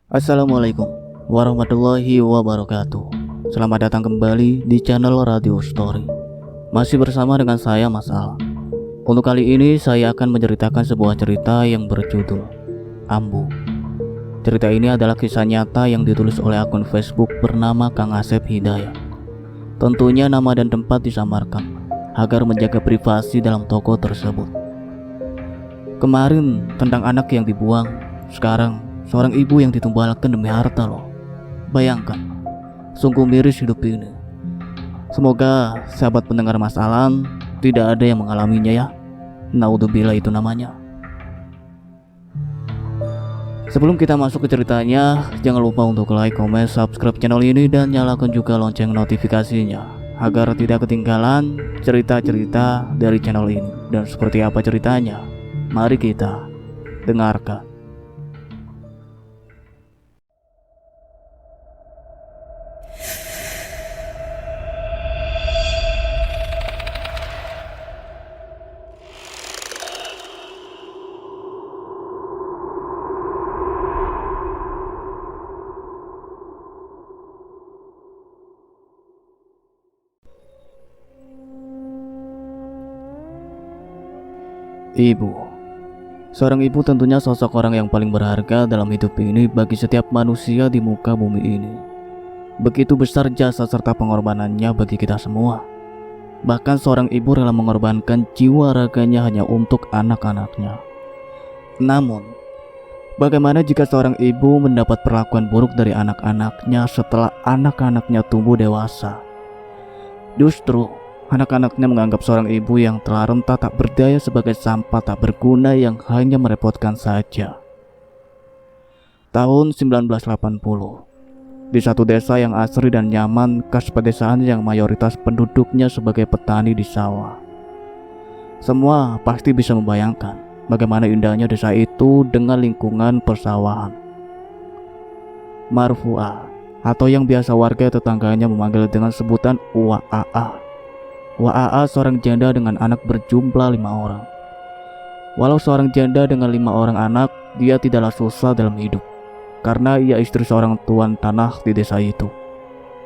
Assalamualaikum warahmatullahi wabarakatuh. Selamat datang kembali di channel Radio Story. Masih bersama dengan saya Mas Al. Untuk kali ini saya akan menceritakan sebuah cerita yang berjudul Ambu. Cerita ini adalah kisah nyata yang ditulis oleh akun Facebook bernama Kang Asep Hidayat. Tentunya nama dan tempat disamarkan agar menjaga privasi dalam toko tersebut. Kemarin tentang anak yang dibuang, sekarang seorang ibu yang ditumbalkan demi harta loh. Bayangkan, sungguh miris hidup ini. Semoga sahabat pendengar Mas Alan tidak ada yang mengalaminya ya. Naudzubillah itu namanya. Sebelum kita masuk ke ceritanya, jangan lupa untuk like, comment, subscribe channel ini dan nyalakan juga lonceng notifikasinya agar tidak ketinggalan cerita-cerita dari channel ini. Dan seperti apa ceritanya? Mari kita dengarkan. Ibu. Seorang ibu tentunya sosok orang yang paling berharga dalam hidup ini bagi setiap manusia di muka bumi ini. Begitu besar jasa serta pengorbanannya bagi kita semua. Bahkan seorang ibu rela mengorbankan jiwa raganya hanya untuk anak-anaknya. Namun, bagaimana jika seorang ibu mendapat perlakuan buruk dari anak-anaknya setelah anak-anaknya tumbuh dewasa? Justru anak-anaknya menganggap seorang ibu yang telah renta tak berdaya sebagai sampah tak berguna yang hanya merepotkan saja. Tahun 1980, di satu desa yang asri dan nyaman khas pedesaan yang mayoritas penduduknya sebagai petani di sawah. Semua pasti bisa membayangkan bagaimana indahnya desa itu dengan lingkungan persawahan. Marfu'ah, atau yang biasa warga tetangganya memanggil dengan sebutan Wa'a'ah. Wa'a'ah seorang janda dengan anak berjumlah 5 orang. Walau seorang janda dengan 5 orang anak, dia tidaklah susah dalam hidup, karena ia istri seorang tuan tanah di desa itu.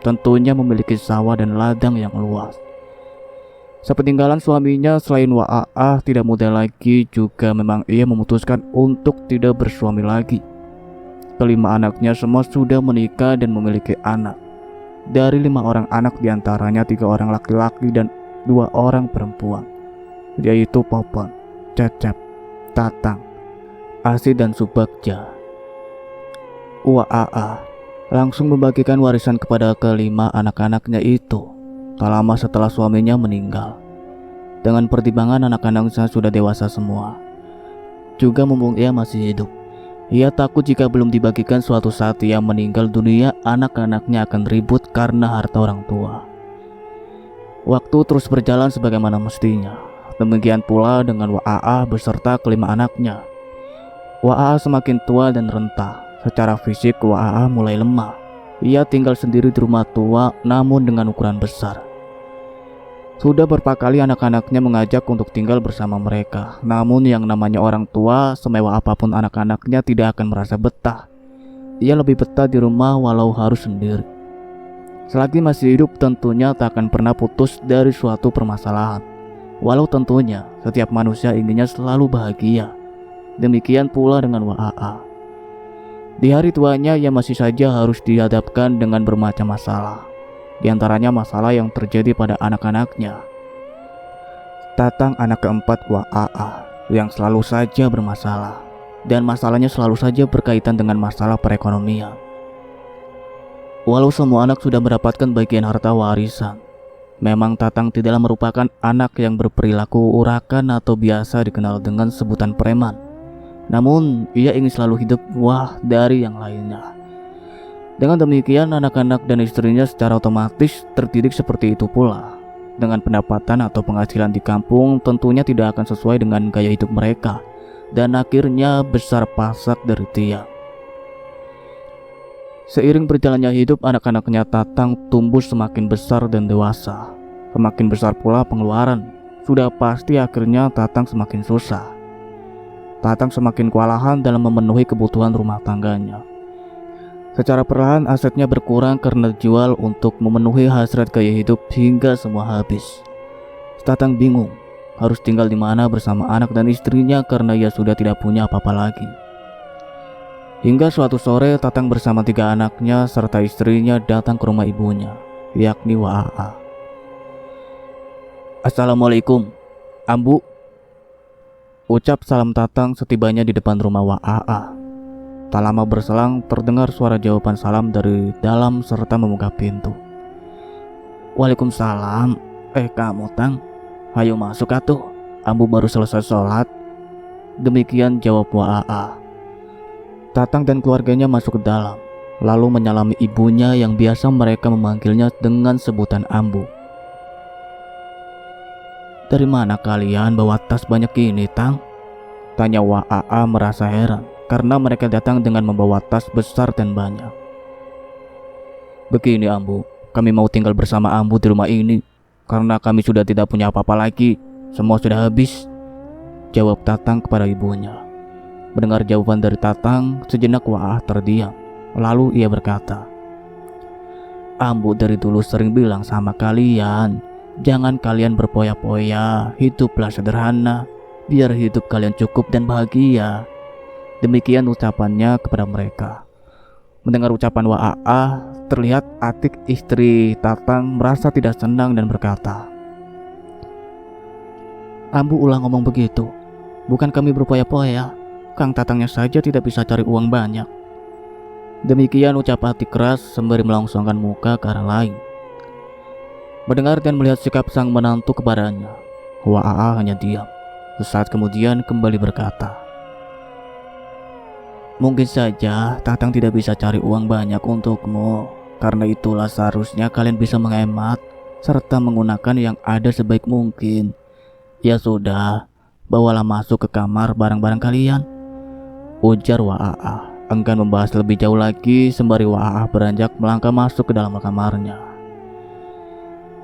Tentunya memiliki sawah dan ladang yang luas. Sepeninggalan suaminya, selain Wa'a'ah tidak muda lagi, juga memang ia memutuskan untuk tidak bersuami lagi. Kelima anaknya semua sudah menikah dan memiliki anak. Dari 5 orang anak diantaranya 3 orang laki-laki dan 2 orang perempuan, yaitu Popon, Cecep, Tatang, Asi dan Subagja. Wa'a'ah langsung membagikan warisan kepada kelima anak-anaknya itu tak lama setelah suaminya meninggal. Dengan pertimbangan anak-anaknya sudah dewasa semua, juga mumpung ia masih hidup, ia takut jika belum dibagikan suatu saat ia meninggal dunia, anak-anaknya akan ribut karena harta orang tua. Waktu terus berjalan sebagaimana mestinya. Demikian pula dengan Wa'a'ah beserta kelima anaknya. Wa'a'ah semakin tua dan renta. Secara fisik Wa'a'ah mulai lemah. Ia tinggal sendiri di rumah tua namun dengan ukuran besar. Sudah berapa kali anak-anaknya mengajak untuk tinggal bersama mereka. Namun yang namanya orang tua, semewah apapun anak-anaknya tidak akan merasa betah. Ia lebih betah di rumah walau harus sendiri. Selagi masih hidup tentunya tak akan pernah putus dari suatu permasalahan. Walau tentunya setiap manusia inginnya selalu bahagia. Demikian pula dengan Wa'a'ah. Di hari tuanya ia masih saja harus dihadapkan dengan bermacam masalah. Di antaranya masalah yang terjadi pada anak-anaknya. Tatang anak keempat Wa'a'ah yang selalu saja bermasalah. Dan masalahnya selalu saja berkaitan dengan masalah perekonomian. Walau semua anak sudah mendapatkan bagian harta warisan, memang Tatang tidaklah merupakan anak yang berperilaku urakan atau biasa dikenal dengan sebutan preman. Namun ia ingin selalu hidup wah dari yang lainnya. Dengan demikian anak-anak dan istrinya secara otomatis terdidik seperti itu pula. Dengan pendapatan atau penghasilan di kampung tentunya tidak akan sesuai dengan gaya hidup mereka. Dan akhirnya besar pasak dari tiang. Seiring berjalannya hidup, anak-anaknya Tatang tumbuh semakin besar dan dewasa. Semakin besar pula pengeluaran. Sudah pasti akhirnya Tatang semakin susah. Tatang semakin kewalahan dalam memenuhi kebutuhan rumah tangganya. Secara perlahan asetnya berkurang karena dijual untuk memenuhi hasrat gaya hidup hingga semua habis. Tatang bingung harus tinggal di mana bersama anak dan istrinya karena ia sudah tidak punya apa-apa lagi. Hingga suatu sore Tatang bersama 3 anaknya serta istrinya datang ke rumah ibunya, yakni Waa. "Assalamualaikum, Ambu," ucap salam Tatang setibanya di depan rumah Waa. Tak lama berselang terdengar suara jawaban salam dari dalam serta membuka pintu. "Waalaikumsalam. Kamu Tang? Hayo masuk atuh. Ambu baru selesai sholat." Demikian jawab Waa. Tatang dan keluarganya masuk ke dalam, lalu menyalami ibunya yang biasa mereka memanggilnya dengan sebutan Ambu. "Dari mana kalian bawa tas banyak ini, Tang?" tanya Waa merasa heran karena mereka datang dengan membawa tas besar dan banyak. "Begini Ambu, kami mau tinggal bersama Ambu di rumah ini karena kami sudah tidak punya apa-apa lagi, semua sudah habis," jawab Tatang kepada ibunya. Mendengar jawaban dari Tatang, sejenak Waa terdiam, lalu ia berkata, "Ambu dari dulu sering bilang sama kalian, jangan kalian berpoya-poya, hiduplah sederhana, biar hidup kalian cukup dan bahagia." Demikian ucapannya kepada mereka. Mendengar ucapan Waa, terlihat Atik istri Tatang merasa tidak senang dan berkata, "Ambu ulang ngomong begitu. Bukan kami berpoya-poya. Kang Tatangnya saja tidak bisa cari uang banyak." Demikian ucap Atik keras sembari melangsungkan muka ke arah lain. Mendengar dan melihat sikap sang menantu kepadanya, Waa hanya diam. Sesaat kemudian kembali berkata, "Mungkin saja Tatang tidak bisa cari uang banyak untukmu. Karena itulah seharusnya kalian bisa menghemat serta menggunakan yang ada sebaik mungkin. Ya sudah, bawalah masuk ke kamar barang-barang kalian," ujar Waa. Enggan membahas lebih jauh lagi sembari Waa beranjak melangkah masuk ke dalam kamarnya.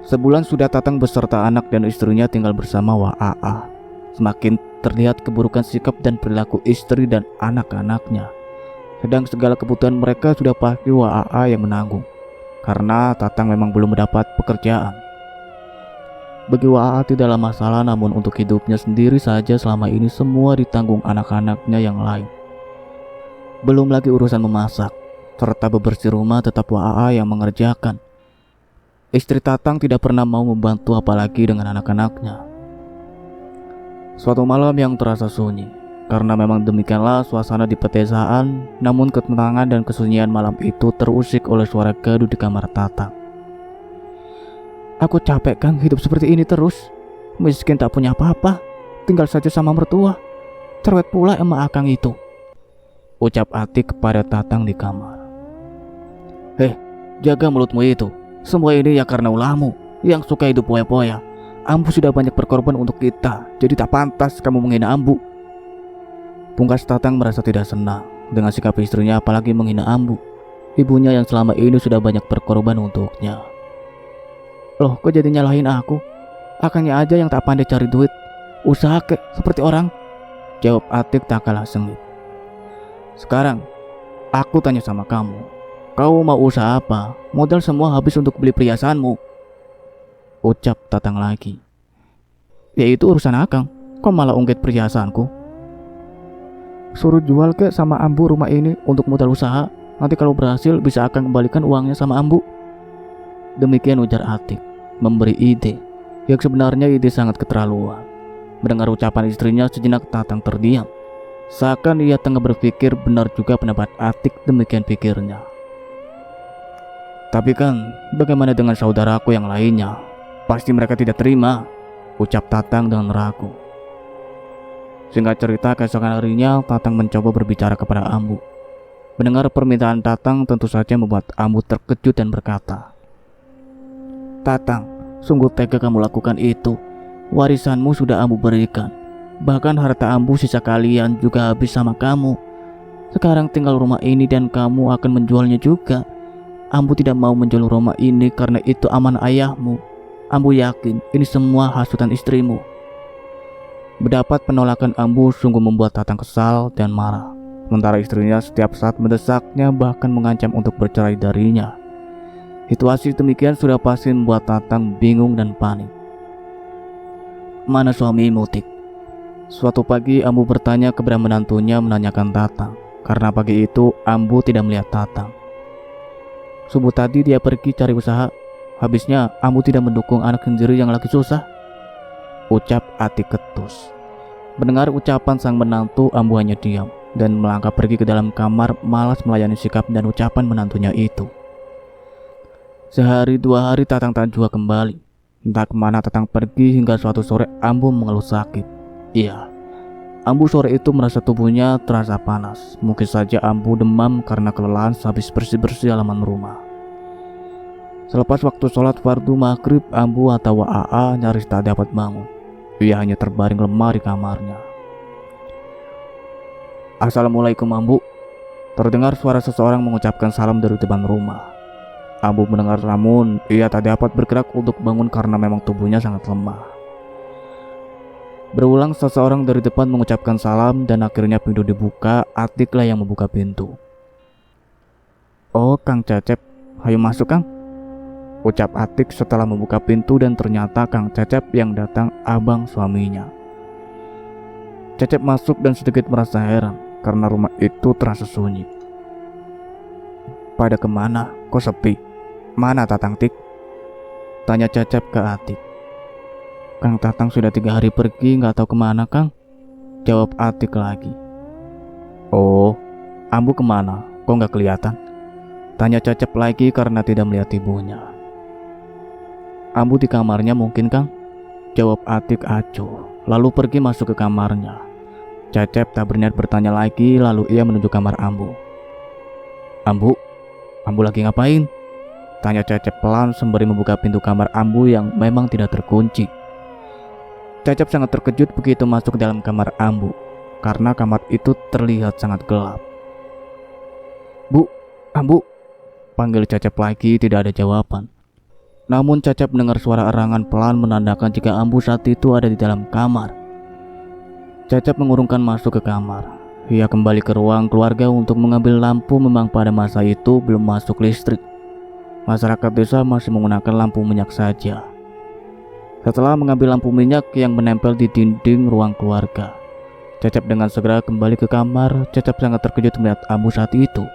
Sebulan sudah Tatang beserta anak dan istrinya tinggal bersama Waa. Semakin terlihat keburukan sikap dan perilaku istri dan anak-anaknya. Sedang segala kebutuhan mereka sudah pasti Waa yang menanggung, karena Tatang memang belum mendapat pekerjaan. Bagi Waa tidaklah masalah, namun untuk hidupnya sendiri saja selama ini semua ditanggung anak-anaknya yang lain. Belum lagi urusan memasak, serta bebersih rumah tetap Waa yang mengerjakan. Istri Tatang tidak pernah mau membantu apalagi dengan anak-anaknya. Suatu malam yang terasa sunyi, karena memang demikianlah suasana di pedesaan, namun ketenangan dan kesunyian malam itu terusik oleh suara gaduh di kamar Tatang. "Aku capek Kang hidup seperti ini terus. Miskin tak punya apa-apa, tinggal saja sama mertua. Cerewet pula emak Akang itu," ucap Atik kepada Tatang di kamar. Jaga mulutmu itu. Semua ini ya karena ulahmu yang suka hidup poya-poya. Ambu sudah banyak berkorban untuk kita, jadi tak pantas kamu menghina Ambu. Pungkas Tatang merasa tidak senang dengan sikap istrinya, apalagi menghina Ambu, ibunya yang selama ini sudah banyak berkorban untuknya. "Loh, kok jadi nyalahin aku? Akangnya aja yang tak pandai cari duit. Usaha kek seperti orang," jawab Atik tak kalah sengit. "Sekarang aku tanya sama kamu, kau mau usaha apa? Modal semua habis untuk beli perhiasanmu," ucap Tatang lagi. "Ya itu urusan Akang, kok malah ungkit perhiasanku? Suruh jual ke sama Ambu rumah ini untuk modal usaha. Nanti kalau berhasil bisa Akang kembalikan uangnya sama Ambu." Demikian ujar Atik, memberi ide yang sebenarnya ide sangat keterlaluan. Mendengar ucapan istrinya, sejenak Tatang terdiam. Seakan ia tengah berpikir benar juga pendapat Atik, demikian pikirnya. "Tapi kan bagaimana dengan saudaraku yang lainnya? Pasti mereka tidak terima," ucap Tatang dengan ragu. Singkat cerita, keesokan harinya Tatang mencoba berbicara kepada Ambu. Mendengar permintaan Tatang tentu saja membuat Ambu terkejut dan berkata, "Tatang, sungguh tega kamu lakukan itu. Warisanmu sudah Ambu berikan. Bahkan harta Ambu sisa kalian juga habis sama kamu. Sekarang tinggal rumah ini dan kamu akan menjualnya juga. Ambu tidak mau menjual rumah ini karena itu amanah ayahmu. Ambu yakin ini semua hasutan istrimu." Mendapat penolakan Ambu sungguh membuat Tatang kesal dan marah. Sementara istrinya setiap saat mendesaknya, bahkan mengancam untuk bercerai darinya. Situasi demikian sudah pasti membuat Tatang bingung dan panik. "Mana suamimu, Tik?" Suatu pagi Ambu bertanya kepada menantunya menanyakan Tatang, karena pagi itu Ambu tidak melihat Tatang. "Subuh tadi dia pergi cari usaha, habisnya Ambu tidak mendukung anak sendiri yang lagi susah," ucap Atik ketus. Mendengar ucapan sang menantu, Ambu hanya diam dan melangkah pergi ke dalam kamar, malas melayani sikap dan ucapan menantunya itu. Sehari dua hari Tatang tak juga kembali. Entah kemana Tatang pergi hingga suatu sore Ambu mengeluh sakit. Iya, Ambu sore itu merasa tubuhnya terasa panas. Mungkin saja Ambu demam karena kelelahan sehabis bersih-bersih halaman rumah. Selepas waktu sholat fardu maghrib, Ambu atau AA nyaris tak dapat bangun. Ia hanya terbaring lemah di kamarnya. "Assalamualaikum, Ambu." Terdengar suara seseorang mengucapkan salam dari depan rumah. Ambu mendengar, namun ia tak dapat bergerak untuk bangun karena memang tubuhnya sangat lemah. Berulang seseorang dari depan mengucapkan salam dan akhirnya pintu dibuka. Atiklah yang membuka pintu. "Oh, Kang Cecep, hayu masuk, Kang," ucap Atik setelah membuka pintu dan ternyata Kang Cecep yang datang abang suaminya. Cecep masuk dan sedikit merasa heran karena rumah itu terasa sunyi. "Pada kemana? Kok sepi? Mana Tatang, Tik?" tanya Cecep ke Atik. "Kang Tatang sudah 3 hari pergi, nggak tahu kemana, Kang," jawab Atik lagi. "Oh, Ambu kemana? Kok nggak kelihatan?" tanya Cecep lagi karena tidak melihat ibunya. "Ambu di kamarnya mungkin, Kang," jawab Atik acuh, lalu pergi masuk ke kamarnya. Cecep tak berniat bertanya lagi, lalu ia menuju kamar Ambu. "Ambu, Ambu lagi ngapain?" tanya Cecep pelan sembari membuka pintu kamar Ambu yang memang tidak terkunci. Cecep sangat terkejut begitu masuk ke dalam kamar Ambu, karena kamar itu terlihat sangat gelap. "Bu, Ambu," panggil Cecep lagi, tidak ada jawaban. Namun Cecep mendengar suara erangan pelan menandakan jika Ambu saat itu ada di dalam kamar. Cecep mengurungkan masuk ke kamar. Ia kembali ke ruang keluarga untuk mengambil lampu. Memang pada masa itu belum masuk listrik. Masyarakat desa masih menggunakan lampu minyak saja. Setelah mengambil lampu minyak yang menempel di dinding ruang keluarga, Cecep dengan segera kembali ke kamar. Cecep sangat terkejut melihat Ambu saat itu.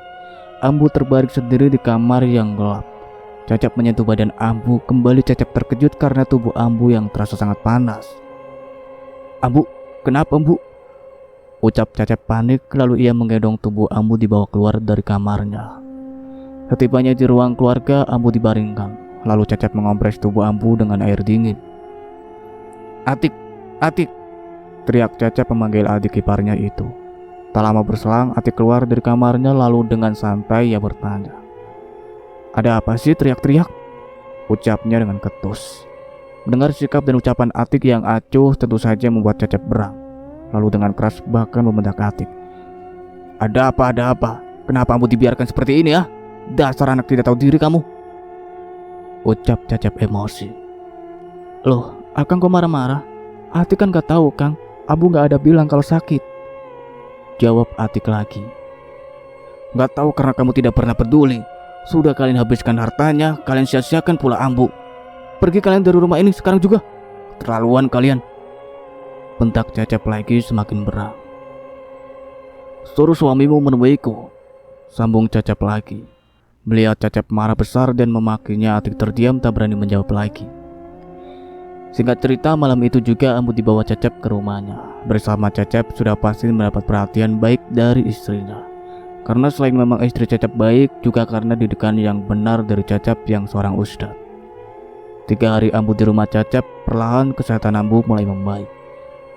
Ambu terbaring sendiri di kamar yang gelap. Cecep menyentuh badan Ambu. Kembali Cecep terkejut karena tubuh Ambu yang terasa sangat panas. "Ambu, kenapa, Bu?" ucap Cecep panik, lalu ia menggendong tubuh Ambu dibawa keluar dari kamarnya. Setibanya di ruang keluarga, Ambu dibaringkan, lalu Cecep mengompres tubuh Ambu dengan air dingin. "Atik, Atik!" teriak Cecep memanggil adik iparnya itu. Tak lama berselang, Atik keluar dari kamarnya, lalu dengan santai ia bertanya, "Ada apa sih teriak-teriak?" ucapnya dengan ketus. Mendengar sikap dan ucapan Atik yang acuh tentu saja membuat Cecep berang. Lalu dengan keras bahkan membentak Atik. "Ada apa, ada apa? Kenapa Ambu dibiarkan seperti ini, ya? Dasar anak tidak tahu diri kamu," ucap Cecep emosi. "Loh, Akang kok marah-marah? Atik kan gak tahu, Kang. Ambu gak ada bilang kalau sakit," jawab Atik lagi. "Gak tahu karena kamu tidak pernah peduli. Sudah kalian habiskan hartanya, kalian sia-siakan pula Ambu. Pergi kalian dari rumah ini sekarang juga. Keterlaluan kalian," bentak Cecep lagi semakin berang. "Suruh suamimu menemuiku," sambung Cecep lagi. Melihat Cecep marah besar dan memakinya, Atik terdiam tak berani menjawab lagi. Singkat cerita, malam itu juga Ambu dibawa Cecep ke rumahnya. Bersama Cecep sudah pasti mendapat perhatian baik dari istrinya. Karena selain memang istri Cecep baik, juga karena didikan yang benar dari Cecep yang seorang ustadz. 3 hari Ambu di rumah Cecep, perlahan kesehatan Ambu mulai membaik.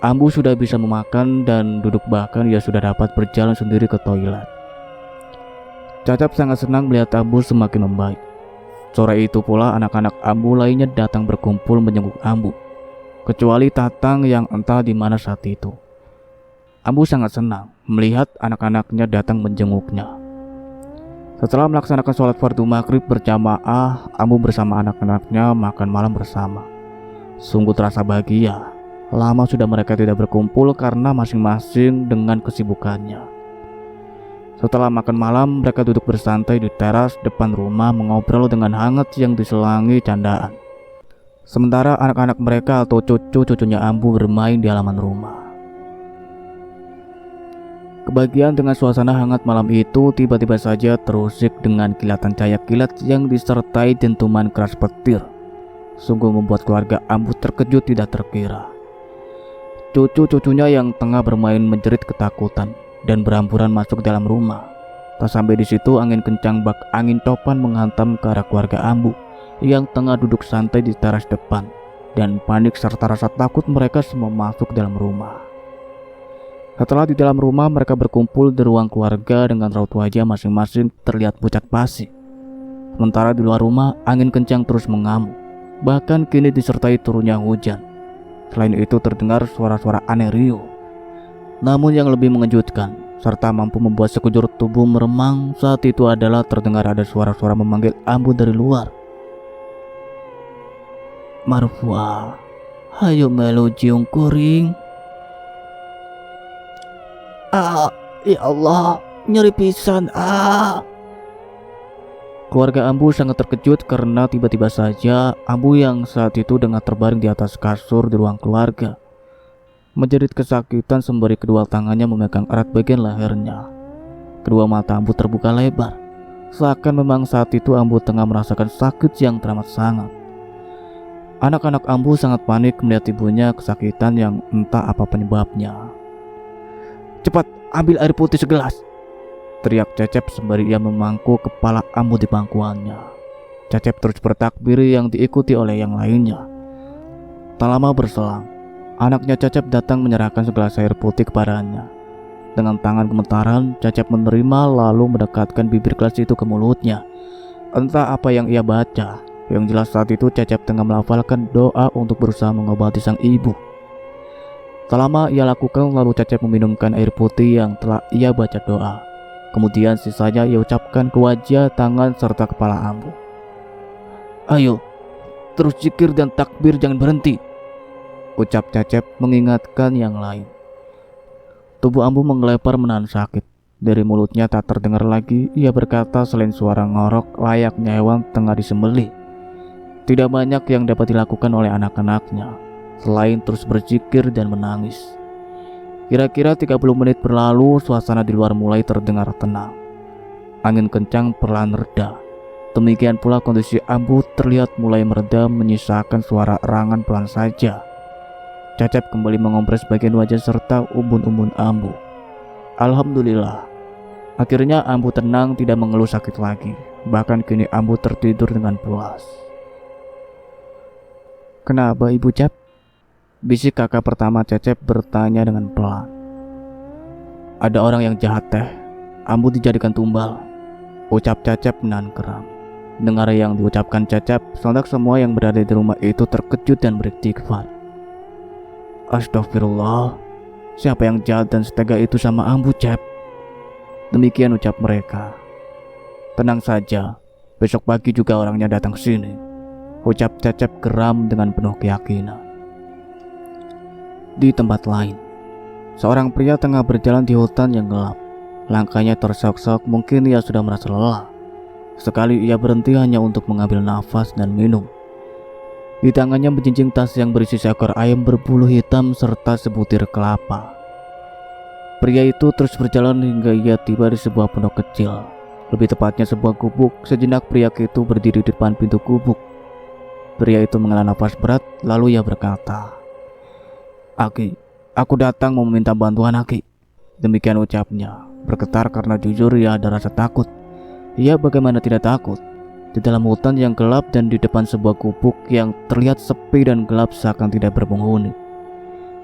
Ambu sudah bisa memakan dan duduk, bahkan ia sudah dapat berjalan sendiri ke toilet. Cecep sangat senang melihat Ambu semakin membaik. Sore itu pula anak-anak Ambu lainnya datang berkumpul menjenguk Ambu, kecuali Tatang yang entah di mana saat itu. Ambu sangat senang melihat anak-anaknya datang menjenguknya. Setelah melaksanakan sholat fardu maghrib berjamaah, Ambu bersama anak-anaknya makan malam bersama. Sungguh terasa bahagia. Lama sudah mereka tidak berkumpul karena masing-masing dengan kesibukannya. Setelah makan malam, mereka duduk bersantai di teras depan rumah mengobrol dengan hangat yang diselangi candaan. Sementara anak-anak mereka atau cucu-cucunya Ambu bermain di halaman rumah. Kebahagiaan dengan suasana hangat malam itu tiba-tiba saja terusik dengan kilatan cahaya kilat yang disertai dentuman keras petir. Sungguh membuat keluarga Ambu terkejut tidak terkira. Cucu-cucunya yang tengah bermain menjerit ketakutan dan berhamburan masuk dalam rumah. Tak sampai di situ, angin kencang bak angin topan menghantam ke arah keluarga Ambu yang tengah duduk santai di teras depan, dan panik serta rasa takut mereka semua masuk dalam rumah. Setelah di dalam rumah, mereka berkumpul di ruang keluarga dengan raut wajah masing-masing terlihat pucat pasi. Sementara di luar rumah, angin kencang terus mengamuk, bahkan kini disertai turunnya hujan. Selain itu terdengar suara-suara aneh riuh. Namun yang lebih mengejutkan serta mampu membuat sekujur tubuh meremang saat itu adalah terdengar ada suara-suara memanggil Ambu dari luar. "Marfua, hayo melu jiung kuring." Ya Allah, nyeri pisan. Keluarga Ambu sangat terkejut karena tiba-tiba saja Ambu yang saat itu tengah terbaring di atas kasur di ruang keluarga menjerit kesakitan sembari kedua tangannya memegang erat bagian lehernya. Kedua mata Ambu terbuka lebar, seakan memang saat itu Ambu tengah merasakan sakit yang teramat sangat. Anak-anak Ambu sangat panik melihat ibunya kesakitan yang entah apa penyebabnya. "Cepat, ambil air putih segelas," teriak Cecep sembari ia memangku kepala Ambu di pangkuannya. Cecep terus bertakbir yang diikuti oleh yang lainnya. Tak lama berselang, anaknya Cecep datang menyerahkan segelas air putih kepadanya. Dengan tangan gemetaran, Cecep menerima lalu mendekatkan bibir gelas itu ke mulutnya. Entah apa yang ia baca, yang jelas saat itu Cecep tengah melafalkan doa untuk berusaha mengobati sang ibu. Tak lama ia lakukan, lalu Cecep meminumkan air putih yang telah ia baca doa. Kemudian sisanya ia ucapkan ke wajah, tangan, serta kepala Ambu. "Ayo, terus zikir dan takbir, jangan berhenti," ucap Cecep mengingatkan yang lain. Tubuh Ambu menggelepar menahan sakit. Dari mulutnya tak terdengar lagi ia berkata selain suara ngorok layaknya hewan tengah disembelih. Tidak banyak yang dapat dilakukan oleh anak-anaknya selain terus berzikir dan menangis. Kira-kira 30 menit berlalu, suasana di luar mulai terdengar tenang. Angin kencang perlahan reda. Demikian pula kondisi Ambu terlihat mulai mereda, menyisakan suara erangan pelan saja. Cecep kembali mengompres bagian wajah serta umbun-umbun Ambu. Alhamdulillah, akhirnya Ambu tenang, tidak mengeluh sakit lagi. Bahkan kini Ambu tertidur dengan pulas. "Kenapa Ibu Cep?" bisik kakak pertama Cecep bertanya dengan pelan. "Ada orang yang jahat teh, Ambu dijadikan tumbal," ucap Cecep menahan geram. Dengar yang diucapkan Cecep, sontak semua yang berada di rumah itu terkejut dan beristighfar. "Astagfirullah, siapa yang jahat dan setega itu sama Ambu Cep?" Demikian ucap mereka. "Tenang saja, besok pagi juga orangnya datang ke sini," ucap Cecep geram dengan penuh keyakinan. Di tempat lain, seorang pria tengah berjalan di hutan yang gelap. Langkahnya tersok-sok, mungkin ia sudah merasa lelah. Sekali ia berhenti hanya untuk mengambil nafas dan minum. Di tangannya menjinjing tas yang berisi seekor ayam berbulu hitam serta sebutir kelapa. Pria itu terus berjalan hingga ia tiba di sebuah pondok kecil. Lebih tepatnya sebuah gubuk. Sejenak pria itu berdiri di depan pintu gubuk. Pria itu menghela nafas berat, lalu ia berkata, "Aki, aku datang mau meminta bantuan Aki." Demikian ucapnya, bergetar karena jujur ia ada rasa takut. Ia bagaimana tidak takut? Di dalam hutan yang gelap dan di depan sebuah gubuk yang terlihat sepi dan gelap seakan tidak berpenghuni.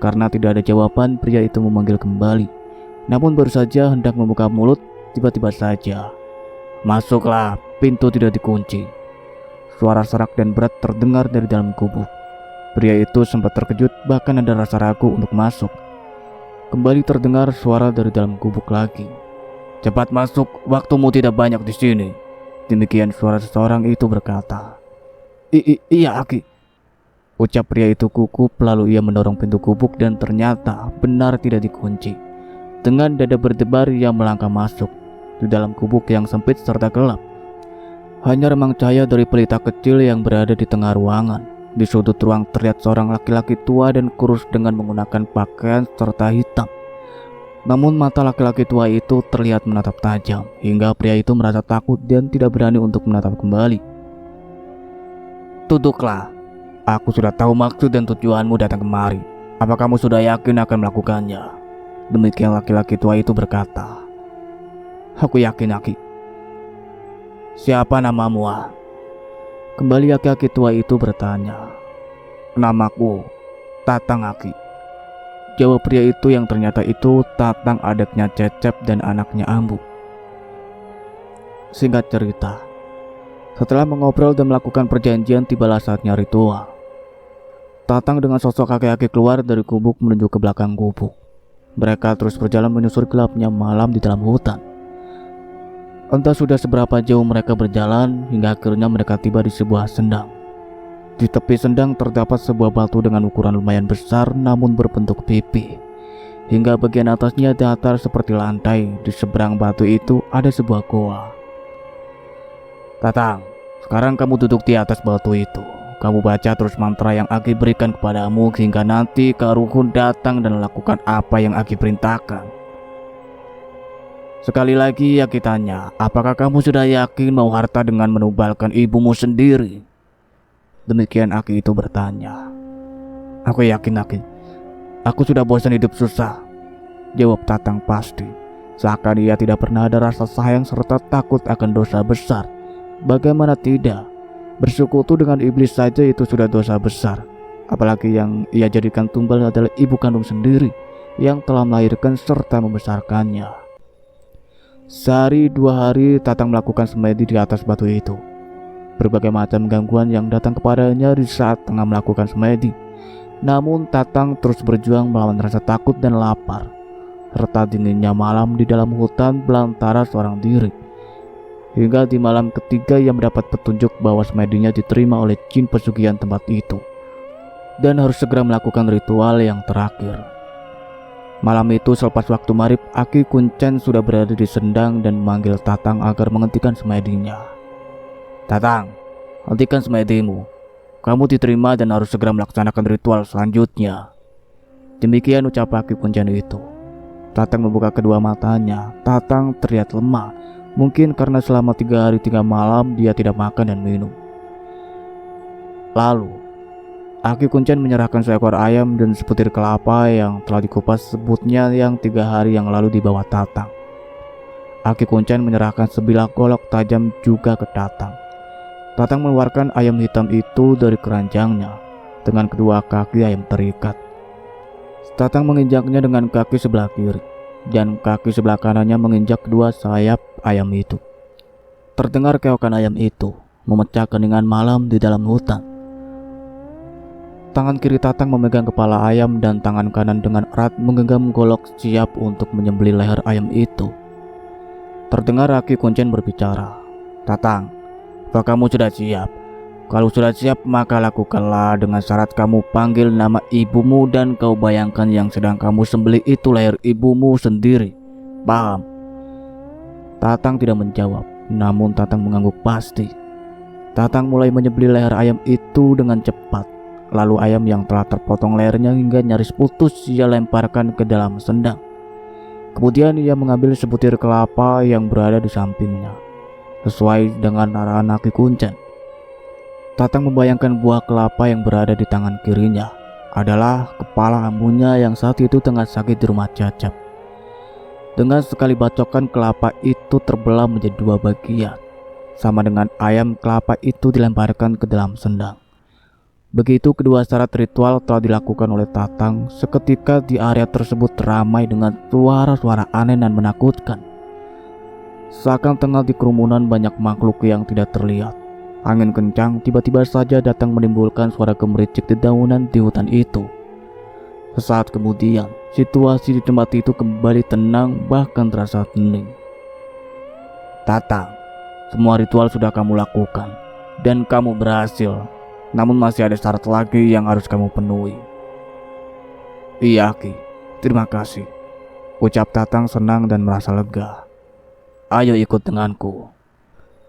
Karena tidak ada jawaban, pria itu memanggil kembali. Namun baru saja hendak membuka mulut, tiba-tiba saja, "Masuklah, pintu tidak dikunci." Suara serak dan berat terdengar dari dalam gubuk. Pria itu sempat terkejut, bahkan ada rasa ragu untuk masuk. Kembali terdengar suara dari dalam gubuk lagi. "Cepat masuk, waktumu tidak banyak di sini." Demikian suara seseorang itu berkata. Iya Aki," ucap pria itu gugup, lalu ia mendorong pintu gubuk dan ternyata benar tidak dikunci. Dengan dada berdebar ia melangkah masuk. di dalam gubuk yang sempit serta gelap. Hanya remang cahaya dari pelita kecil yang berada di tengah ruangan. Di sudut ruang terlihat seorang laki-laki tua dan kurus dengan menggunakan pakaian serta hitam. Namun mata laki-laki tua itu terlihat menatap tajam, hingga pria itu merasa takut dan tidak berani untuk menatap kembali. "Duduklah. Aku sudah tahu maksud dan tujuanmu datang kemari. Apa kamu sudah yakin akan melakukannya?" Demikian laki-laki tua itu berkata. "Aku yakin, Aki." "Siapa namamu, ah?" Kembali laki-laki tua itu bertanya. "Namaku Tatang, Aki." Jawab pria itu yang ternyata itu Tatang, adiknya Cecep dan anaknya Ambu. Singkat cerita, setelah mengobrol dan melakukan perjanjian, tibalah saatnya ritual. Tatang dengan sosok kakek-kakek keluar dari gubuk menuju ke belakang gubuk. Mereka terus berjalan menyusuri gelapnya malam di dalam hutan. Entah sudah seberapa jauh mereka berjalan hingga akhirnya mereka tiba di sebuah sendang. Di tepi sendang terdapat sebuah batu dengan ukuran lumayan besar namun berbentuk pipi. Hingga bagian atasnya datar seperti lantai. Di seberang batu itu ada sebuah goa. "Tatang, sekarang kamu duduk di atas batu itu. Kamu baca terus mantra yang Aki berikan kepadamu hingga nanti Karuhun datang dan lakukan apa yang Aki perintahkan. Sekali lagi Aki tanya, apakah kamu sudah yakin mau harta dengan menubalkan ibumu sendiri?" Demikian Aki itu bertanya. "Aku yakin, Aki. Aku sudah bosan hidup susah," jawab Tatang pasti. Seakan ia tidak pernah ada rasa sayang serta takut akan dosa besar. Bagaimana tidak? Bersekutu dengan iblis saja itu sudah dosa besar. Apalagi yang ia jadikan tumbal adalah ibu kandung sendiri yang telah melahirkan serta membesarkannya. Sehari dua hari Tatang melakukan semedi di atas batu itu. Berbagai macam gangguan yang datang kepadanya di saat tengah melakukan semedi. Namun Tatang terus berjuang melawan rasa takut dan lapar, serta dinginnya malam di dalam hutan belantara seorang diri. Hingga di malam ketiga ia mendapat petunjuk bahwa semedinya diterima oleh jin pesugihan tempat itu dan harus segera melakukan ritual yang terakhir. Malam itu selepas waktu maghrib, Aki Kuncen sudah berada di sendang dan memanggil Tatang agar menghentikan semedinya. "Tatang, hentikan semedimu. Kamu diterima dan harus segera melaksanakan ritual selanjutnya." Demikian ucap Aki Kuncen itu. Tatang membuka kedua matanya. Tatang terlihat lemah. Mungkin karena selama 3 hari 3 malam dia tidak makan dan minum. Lalu Aki Kuncen menyerahkan seekor ayam dan sebutir kelapa yang telah dikupas sebutnya yang 3 hari yang lalu dibawa Tatang. Aki Kuncen menyerahkan sebilah golok tajam juga ke Tatang. Tatang mengeluarkan ayam hitam itu dari keranjangnya dengan kedua kaki ayam terikat. Tatang menginjaknya dengan kaki sebelah kiri dan kaki sebelah kanannya menginjak kedua sayap ayam itu. Terdengar keokan ayam itu memecah keningan malam di dalam hutan. Tangan kiri Tatang memegang kepala ayam dan tangan kanan dengan erat menggenggam golok siap untuk menyembelih leher ayam itu. Terdengar Aki Kuncen berbicara, "Tatang, apa kamu sudah siap? Kalau sudah siap maka lakukanlah, dengan syarat kamu panggil nama ibumu dan kau bayangkan yang sedang kamu sembelih itu leher ibumu sendiri. Paham?" Tatang tidak menjawab, namun Tatang mengangguk pasti. Tatang mulai menyembelih leher ayam itu dengan cepat. Lalu ayam yang telah terpotong lehernya hingga nyaris putus ia lemparkan ke dalam sendang. Kemudian ia mengambil sebutir kelapa yang berada di sampingnya. Sesuai dengan arahan Aki Kuncen, Tatang membayangkan buah kelapa yang berada di tangan kirinya adalah kepala ambunya yang saat itu tengah sakit di rumah Cecep. Dengan sekali bacokan kelapa itu terbelah menjadi 2 bagian. Sama dengan ayam, kelapa itu dilemparkan ke dalam sendang. Begitu kedua syarat ritual telah dilakukan oleh Tatang, seketika di area tersebut ramai dengan suara-suara aneh dan menakutkan. Seakan tengah di kerumunan banyak makhluk yang tidak terlihat. Angin kencang tiba-tiba saja datang menimbulkan suara gemericik dedaunan di hutan itu. Sesaat kemudian, situasi di tempat itu kembali tenang bahkan terasa hening. "Tatang, semua ritual sudah kamu lakukan dan kamu berhasil. Namun masih ada syarat lagi yang harus kamu penuhi." "Iya Ki, terima kasih," ucap Tatang senang dan merasa lega. Ayo ikut denganku,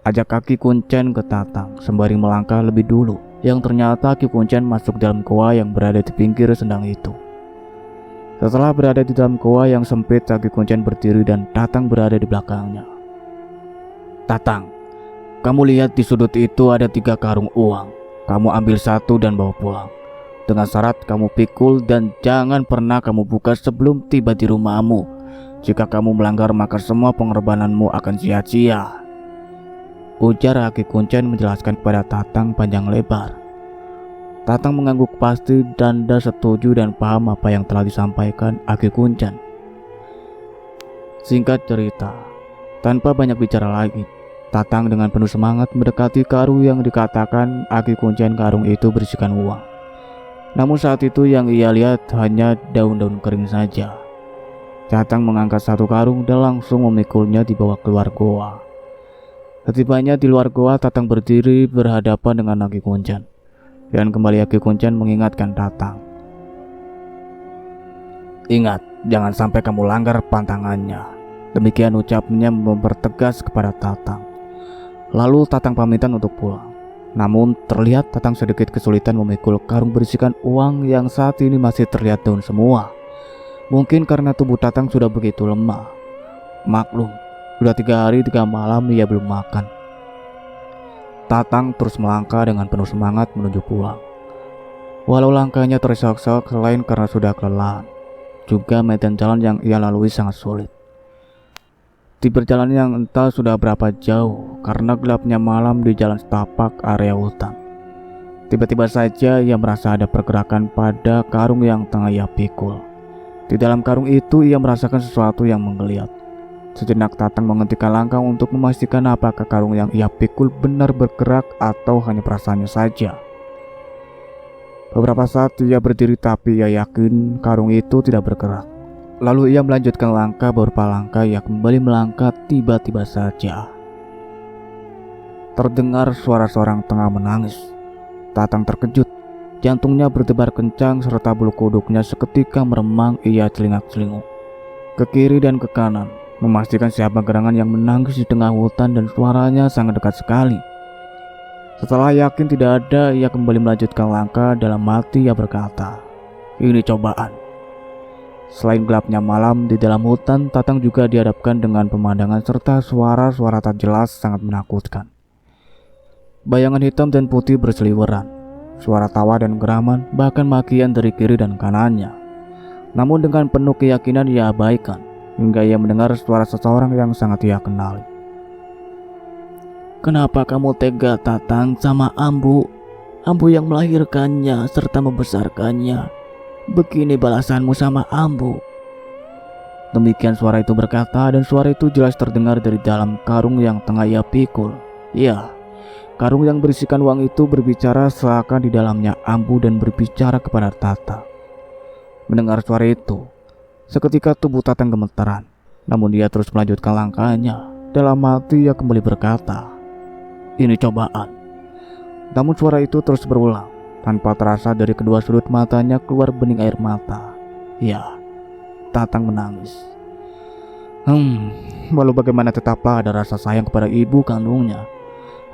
ajak Ki Kuncen ke Tatang sembari melangkah lebih dulu. Yang ternyata Ki Kuncen masuk dalam goa yang berada di pinggir sendang itu. Setelah berada di dalam goa yang sempit, Ki Kuncen berdiri dan Tatang berada di belakangnya. Tatang, kamu lihat di sudut itu ada 3 karung uang. Kamu ambil 1 dan bawa pulang. Dengan syarat kamu pikul dan jangan pernah kamu buka sebelum tiba di rumahmu. Jika kamu melanggar maka semua pengorbananmu akan sia-sia, ujar Ki Kuncen menjelaskan kepada Tatang panjang lebar. Tatang mengangguk pasti dan setuju dan paham apa yang telah disampaikan Ki Kuncen. Singkat cerita, tanpa banyak bicara lagi, Tatang dengan penuh semangat mendekati karung yang dikatakan Ki Kuncen karung itu berisikan uang. Namun saat itu yang ia lihat hanya daun-daun kering saja. Tatang mengangkat 1 karung dan langsung memikulnya dibawa keluar goa. Setibanya di luar goa, Tatang berdiri berhadapan dengan Ki Kuncen. Dan kembali Ki Kuncen mengingatkan Tatang. Ingat, jangan sampai kamu langgar pantangannya. Demikian ucapnya mempertegas kepada Tatang. Lalu Tatang pamitan untuk pulang. Namun terlihat Tatang sedikit kesulitan memikul karung berisikan uang yang saat ini masih terlihat daun semua. Mungkin karena tubuh Tatang sudah begitu lemah. Maklum, sudah 3 hari 3 malam ia belum makan. Tatang terus melangkah dengan penuh semangat menuju pulang. Walau langkahnya terisak-isak selain karena sudah kelelahan, juga medan jalan yang ia lalui sangat sulit. Di perjalanan yang entah sudah berapa jauh karena gelapnya malam di jalan setapak area hutan. Tiba-tiba saja ia merasa ada pergerakan pada karung yang tengah ia pikul. Di dalam karung itu ia merasakan sesuatu yang menggeliat. Sejenak Tatang menghentikan langkah untuk memastikan apakah karung yang ia pikul benar bergerak atau hanya perasaannya saja. Beberapa saat ia berdiri tapi ia yakin karung itu tidak bergerak. Lalu ia melanjutkan langkah. Beberapa langkah ia kembali melangkah. Tiba-tiba saja terdengar suara seorang tengah menangis. Tatang terkejut. Jantungnya berdebar kencang serta bulu kuduknya seketika meremang. Ia celingak-celinguk ke kiri dan ke kanan, memastikan siapa gerangan yang menangis di tengah hutan dan suaranya sangat dekat sekali. Setelah yakin tidak ada, ia kembali melanjutkan langkah. Dalam hati ia berkata, ini cobaan. Selain gelapnya malam di dalam hutan, Tatang juga dihadapkan dengan pemandangan serta suara-suara tak jelas sangat menakutkan. Bayangan hitam dan putih berseliweran, suara tawa dan geraman, bahkan makian dari kiri dan kanannya. Namun dengan penuh keyakinan ia abaikan, hingga ia mendengar suara seseorang yang sangat ia kenali. Kenapa kamu tega, Tatang, sama Ambu? Ambu yang melahirkannya serta membesarkannya. Begini balasanmu sama Ambu. Demikian suara itu berkata, dan suara itu jelas terdengar dari dalam karung yang tengah ia pikul. Ya, karung yang berisikan uang itu berbicara seakan di dalamnya Ambu dan berbicara kepada Tatang. Mendengar suara itu, seketika tubuh Tatang gemetaran. Namun dia terus melanjutkan langkahnya. Dalam hati ia kembali berkata, ini cobaan. Namun suara itu terus berulang. Tanpa terasa dari kedua sudut matanya keluar bening air mata. Ya, Tatang menangis. Walau bagaimana tetaplah ada rasa sayang kepada ibu kandungnya.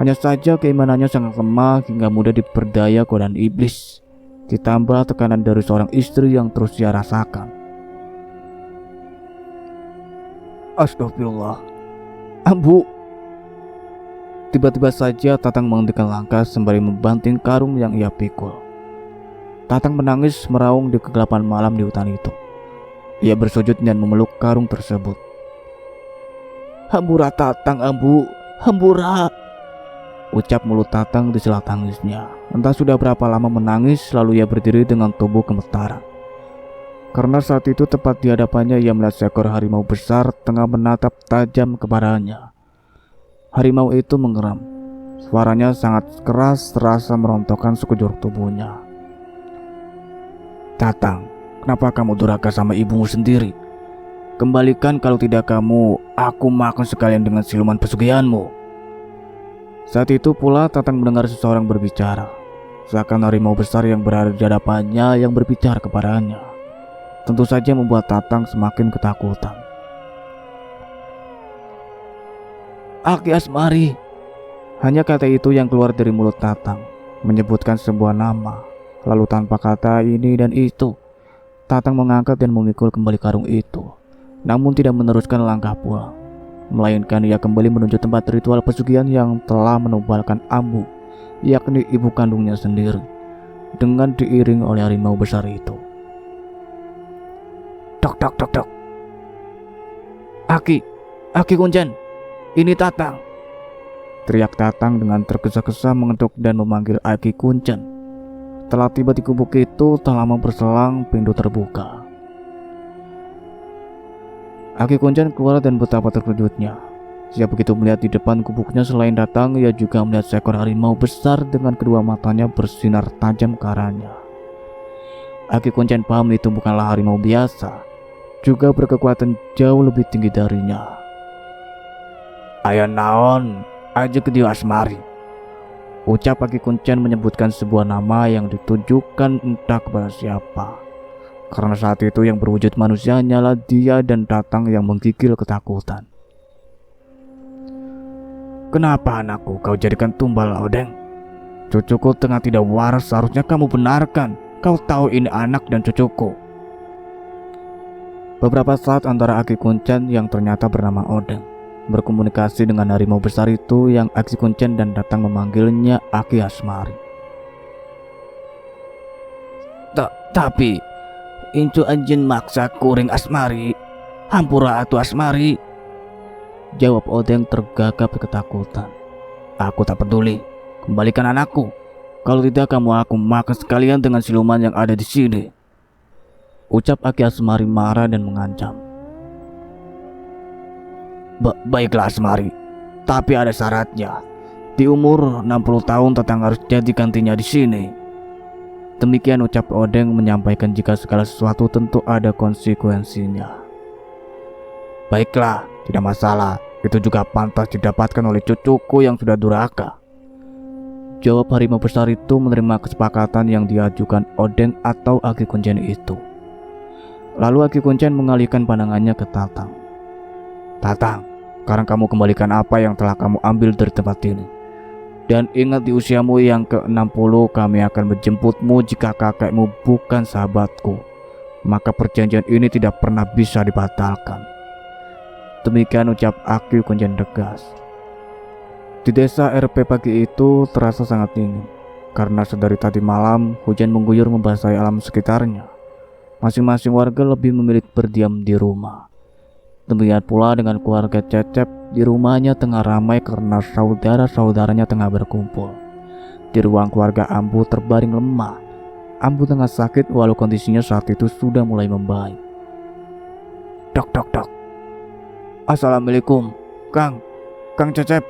Hanya saja keimanannya sangat lemah hingga mudah diperdaya godaan iblis. Ditambah tekanan dari seorang istri yang terus ia rasakan. Astagfirullah, Ambu. Tiba-tiba saja Tatang menghentikan langkah sembari membanting karung yang ia pikul. Tatang menangis meraung di kegelapan malam di hutan itu. Ia bersujud dan memeluk karung tersebut. Hambura Tatang, Ambu, hambura, ucap mulut Tatang di sela tangisnya. Entah sudah berapa lama menangis, lalu ia berdiri dengan tubuh gemetaran. Karena saat itu tepat di hadapannya ia melihat seekor harimau besar tengah menatap tajam kepadanya. Harimau itu mengeram. Suaranya sangat keras terasa merontokkan sekujur tubuhnya. Tatang, kenapa kamu durhaka sama ibumu sendiri? Kembalikan, kalau tidak aku makan sekalian dengan siluman pesugihanmu. Saat itu pula Tatang mendengar seseorang berbicara. Seakan harimau besar yang berada di hadapannya yang berbicara kepadanya. Tentu saja membuat Tatang semakin ketakutan. Aki Asmari. Hanya kata itu yang keluar dari mulut Tatang, menyebutkan sebuah nama. Lalu tanpa kata ini dan itu, Tatang mengangkat dan memikul kembali karung itu, namun tidak meneruskan langkah pulang, melainkan ia kembali menuju tempat ritual pesugihan yang telah menubalkan Ambu, yakni ibu kandungnya sendiri, dengan diiring oleh harimau besar itu. Dok dok dok dok. Aki Kunjan, ini Tatang. Teriak Tatang dengan tergesa-gesa mengetuk dan memanggil Aki Kunjan. Setelah tiba di gubuk itu, tak lama berselang pintu terbuka. Aki Kunjan keluar dan betapa terkejutnya. Ia begitu melihat di depan gubuknya selain Tatang, ia juga melihat seekor harimau besar dengan kedua matanya bersinar tajam ke arahnya. Aki Kunjan paham itu bukanlah harimau biasa, juga berkekuatan jauh lebih tinggi darinya. Ayo naon, aja ke dia Asmari. Ucap Aki Kunjan menyebutkan sebuah nama yang ditujukan entah kepada siapa. Karena saat itu yang berwujud manusia hanyalah dia dan Tatang yang menggigil ketakutan. Kenapa anakku kau jadikan tumbal, Odeng? Cucuku tengah tidak waras, seharusnya kamu benarkan. Kau tahu ini anak dan cucuku. Beberapa saat antara Aki Kunjan yang ternyata bernama Odeng berkomunikasi dengan harimau besar itu yang Aki Kunjan dan Tatang memanggilnya Aki Asmari. Tapi incu anjen maksa kuring Asmari, hampura atu Asmari, jawab Odeng tergagap ketakutan. Aku tak peduli, kembalikan anakku. Kalau tidak kamu aku makan sekalian dengan siluman yang ada di sini, ucap Aki Asmari marah dan mengancam. Baiklah Asmari, tapi ada syaratnya. Di umur 60 tahun Tatang harus jadi gantinya di sini. Demikian ucap Odeng menyampaikan jika segala sesuatu tentu ada konsekuensinya. Baiklah, tidak masalah. Itu juga pantas didapatkan oleh cucuku yang sudah durhaka, jawab harimau besar itu menerima kesepakatan yang diajukan Odeng atau Aki Kunjan itu. Lalu Aki Kunjan mengalihkan pandangannya ke Tatang. Tatang, sekarang kamu kembalikan apa yang telah kamu ambil dari tempat ini. Dan ingat di usiamu yang ke-60 kami akan menjemputmu jika kakekmu bukan sahabatku. Maka perjanjian ini tidak pernah bisa dibatalkan. Demikian ucap Aki Kunjan tegas. Di desa RP pagi itu terasa sangat dingin, karena sedari tadi malam hujan mengguyur membasahi alam sekitarnya. Masing-masing warga lebih memilih berdiam di rumah. Demikian pula dengan keluarga Cecep, di rumahnya tengah ramai karena saudara-saudaranya tengah berkumpul. Di ruang keluarga Ambu terbaring lemah. Ambu tengah sakit walau kondisinya saat itu sudah mulai membaik. Dok. Assalamualaikum, Kang Cecep.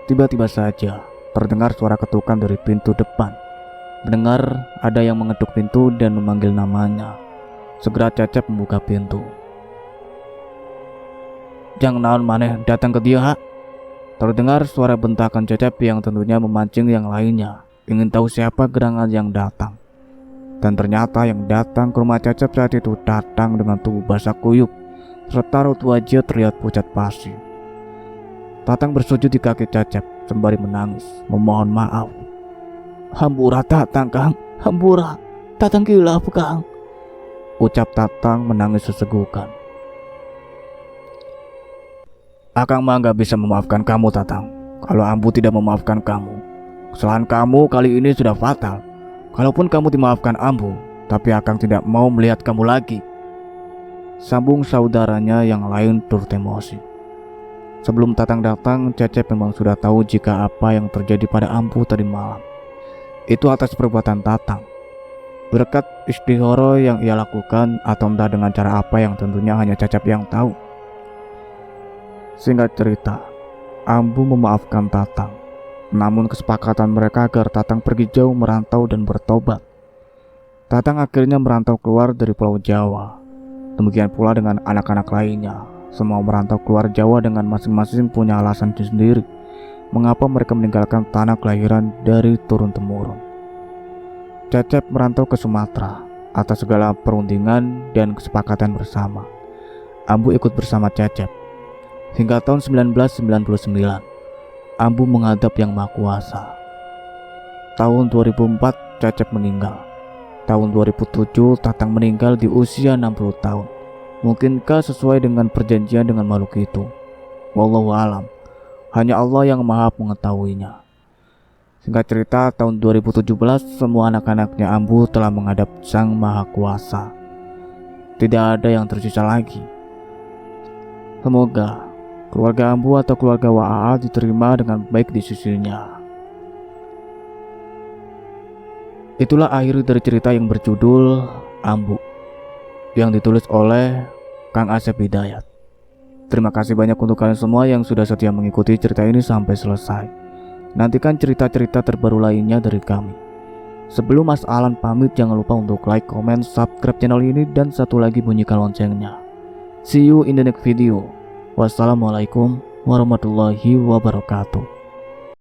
Tiba-tiba saja terdengar suara ketukan dari pintu depan. Mendengar ada yang mengetuk pintu dan memanggil namanya. Segera Cecep membuka pintu. Jangan naon maneh datang ke dia, ha? Terdengar suara bentakan Cecep yang tentunya memancing yang lainnya, ingin tahu siapa gerangan yang datang. Dan ternyata yang datang ke rumah Cecep saat itu datang dengan tubuh basah kuyup, serta raut wajah terlihat pucat pasi. Tatang bersujud di kaki Cecep sembari menangis, memohon maaf. Hampura Tatang, Kang, hampura, Tatang kilap, Kang, ucap Tatang menangis sesegukan. Akang mah gak bisa memaafkan kamu, Tatang. Kalau Ambu tidak memaafkan kamu, kesalahan kamu kali ini sudah fatal. Kalaupun kamu dimaafkan Ambu, tapi Akang tidak mau melihat kamu lagi, sambung saudaranya yang lain turut emosi. Sebelum Tatang datang, Cecep memang sudah tahu jika apa yang terjadi pada Ambu tadi malam itu atas perbuatan Tatang. Berkat istihoro yang ia lakukan, atau entah dengan cara apa yang tentunya hanya Cecep yang tahu. Singkat cerita, Ambu memaafkan Tatang. Namun kesepakatan mereka agar Tatang pergi jauh merantau dan bertobat. Tatang akhirnya merantau keluar dari Pulau Jawa. Demikian pula dengan anak-anak lainnya. Semua merantau keluar Jawa dengan masing-masing punya alasan sendiri mengapa mereka meninggalkan tanah kelahiran dari turun-temurun. Cecep merantau ke Sumatera atas segala perundingan dan kesepakatan bersama. Ambu ikut bersama Cecep. Hingga tahun 1999, Ambu menghadap Yang Maha Kuasa. Tahun 2004, Cecep meninggal. Tahun 2007, Tatang meninggal di usia 60 tahun. Mungkinkah sesuai dengan perjanjian dengan makhluk itu? Wallahu alam. Hanya Allah yang maha mengetahuinya. Singkat cerita, tahun 2017, semua anak-anaknya Ambu telah menghadap Sang Maha Kuasa. Tidak ada yang tersisa lagi. Semoga keluarga Ambu atau keluarga Wa'aa diterima dengan baik di sisinya. Itulah akhir dari cerita yang berjudul Ambu, yang ditulis oleh Kang Asep Hidayat. Terima kasih banyak untuk kalian semua yang sudah setia mengikuti cerita ini sampai selesai. Nantikan cerita-cerita terbaru lainnya dari kami. Sebelum Mas Alan pamit, jangan lupa untuk like, comment, subscribe channel ini, dan satu lagi bunyikan loncengnya. See you in the next video. Wassalamualaikum warahmatullahi wabarakatuh.